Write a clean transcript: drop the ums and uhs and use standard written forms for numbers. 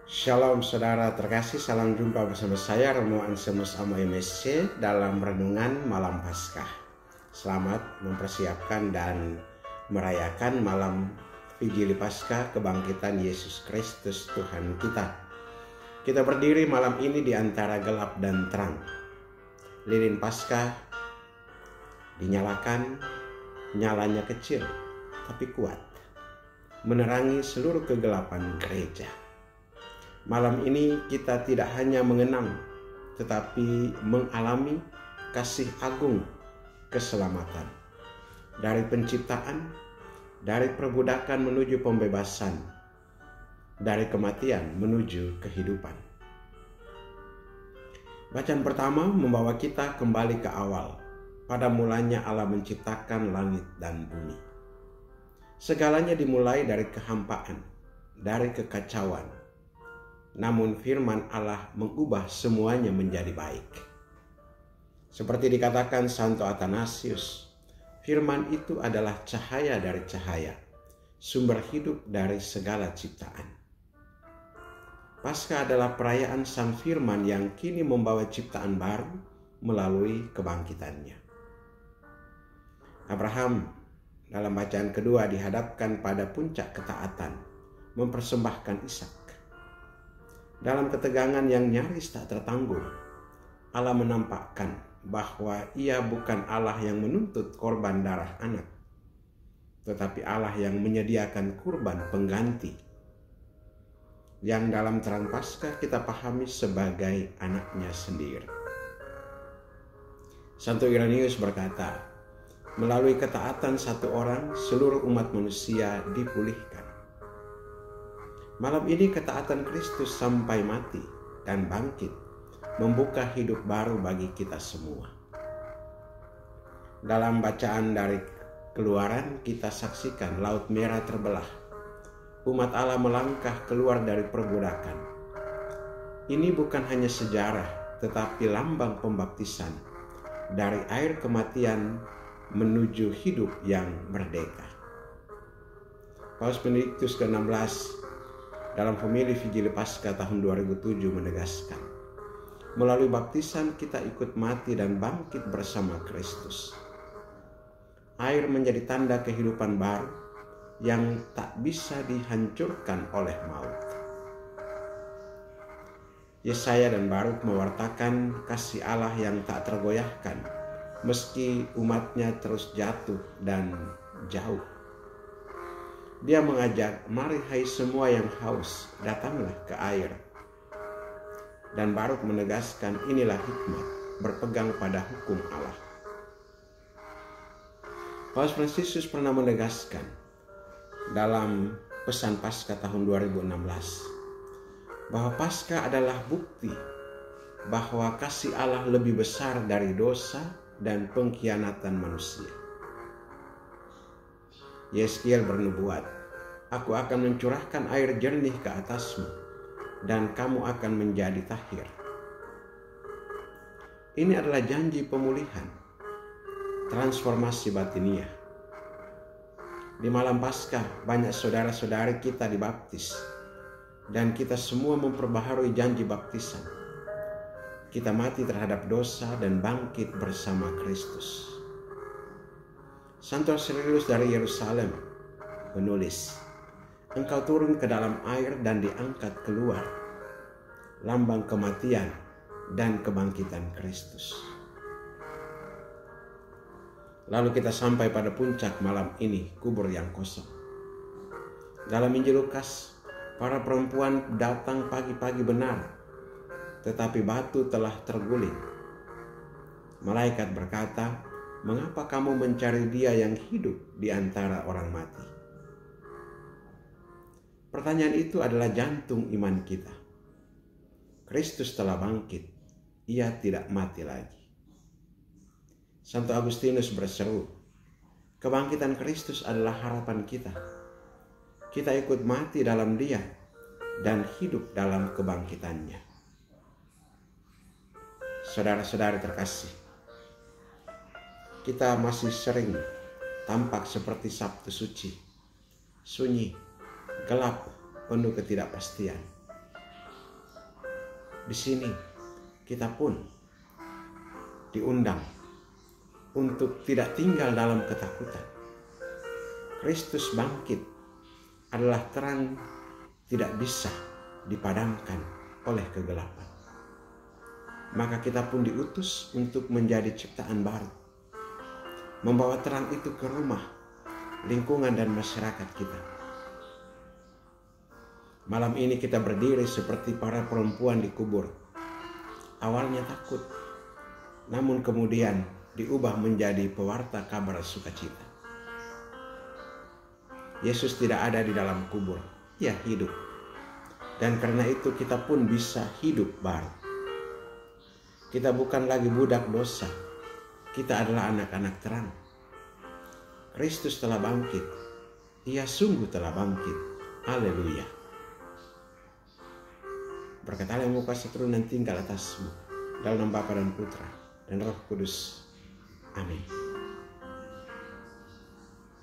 Shalom saudara terkasih, salam jumpa bersama saya Romo Ansemus Amo MSC dalam Renungan Malam Paskah. Selamat mempersiapkan dan merayakan malam Vigili Paskah kebangkitan Yesus Kristus Tuhan kita. Kita berdiri malam ini di antara gelap dan terang. Lilin Paskah dinyalakan, nyalanya kecil tapi kuat, menerangi seluruh kegelapan gereja. Malam ini kita tidak hanya mengenang, tetapi mengalami kasih agung keselamatan. Dari penciptaan, dari perbudakan menuju pembebasan, dari kematian menuju kehidupan. Bacaan pertama membawa kita kembali ke awal. Pada mulanya Allah menciptakan langit dan bumi. Segalanya dimulai dari kehampaan, dari kekacauan. Namun firman Allah mengubah semuanya menjadi baik. Seperti dikatakan Santo Athanasius, firman itu adalah cahaya dari cahaya, sumber hidup dari segala ciptaan. Paskah adalah perayaan Sang Firman yang kini membawa ciptaan baru melalui kebangkitannya. Abraham dalam bacaan kedua dihadapkan pada puncak ketaatan, mempersembahkan Ishak. Dalam ketegangan yang nyaris tak tertanggung, Allah menampakkan bahwa Ia bukan Allah yang menuntut korban darah anak, tetapi Allah yang menyediakan kurban pengganti, yang dalam terang Paskah kita pahami sebagai anaknya sendiri. Santo Irenaeus berkata, melalui ketaatan satu orang, seluruh umat manusia dipulihkan. Malam ini ketaatan Kristus sampai mati dan bangkit membuka hidup baru bagi kita semua. Dalam bacaan dari Keluaran kita saksikan Laut Merah terbelah. Umat Allah melangkah keluar dari perbudakan. Ini bukan hanya sejarah tetapi lambang pembaptisan dari air kematian menuju hidup yang merdeka. Paus Benediktus ke-16 dalam homili Vigili Paskah tahun 2007 menegaskan, melalui baptisan kita ikut mati dan bangkit bersama Kristus. Air menjadi tanda kehidupan baru yang tak bisa dihancurkan oleh maut. Yesaya dan Baruk mewartakan kasih Allah yang tak tergoyahkan meski umatnya terus jatuh dan jauh. Dia mengajak, mari hai semua yang haus, datanglah ke air. Dan Baruk menegaskan, inilah hikmat, berpegang pada hukum Allah. Paus Fransiskus pernah menegaskan dalam pesan Paskah tahun 2016, bahwa Paskah adalah bukti bahwa kasih Allah lebih besar dari dosa dan pengkhianatan manusia. Yeskiel bernubuat, aku akan mencurahkan air jernih ke atasmu, dan kamu akan menjadi tahir. Ini adalah janji pemulihan, transformasi batiniah. Di malam Paskah, banyak saudara-saudari kita dibaptis, dan kita semua memperbaharui janji baptisan. Kita mati terhadap dosa dan bangkit bersama Kristus. Santo Cyrillus dari Yerusalem menulis, engkau turun ke dalam air dan diangkat keluar, lambang kematian dan kebangkitan Kristus. Lalu kita sampai pada puncak malam ini, kubur yang kosong. Dalam Injil Lukas, para perempuan datang pagi-pagi benar, tetapi batu telah terguling. Malaikat berkata, mengapa kamu mencari Dia yang hidup di antara orang mati? Pertanyaan itu adalah jantung iman kita. Kristus telah bangkit, Ia tidak mati lagi. Santo Agustinus berseru, kebangkitan Kristus adalah harapan kita. Kita ikut mati dalam Dia dan hidup dalam kebangkitannya. Saudara-saudari terkasih, kita masih sering tampak seperti Sabtu Suci, sunyi, gelap, penuh ketidakpastian. Di sini kita pun diundang untuk tidak tinggal dalam ketakutan. Kristus bangkit adalah terang tidak bisa dipadamkan oleh kegelapan. Maka kita pun diutus untuk menjadi ciptaan baru, membawa terang itu ke rumah, lingkungan dan masyarakat kita. Malam ini kita berdiri seperti para perempuan di kubur. Awalnya takut, namun kemudian diubah menjadi pewarta kabar sukacita. Yesus tidak ada di dalam kubur, Ia hidup. Dan karena itu kita pun bisa hidup baru. Kita bukan lagi budak dosa, kita adalah anak-anak terang. Kristus telah bangkit, Ia sungguh telah bangkit. Haleluya. Berkat Allah yang mau kuasa turun dan tinggal atasmu, dalam nama Bapa dan Putra dan Roh Kudus. Amin.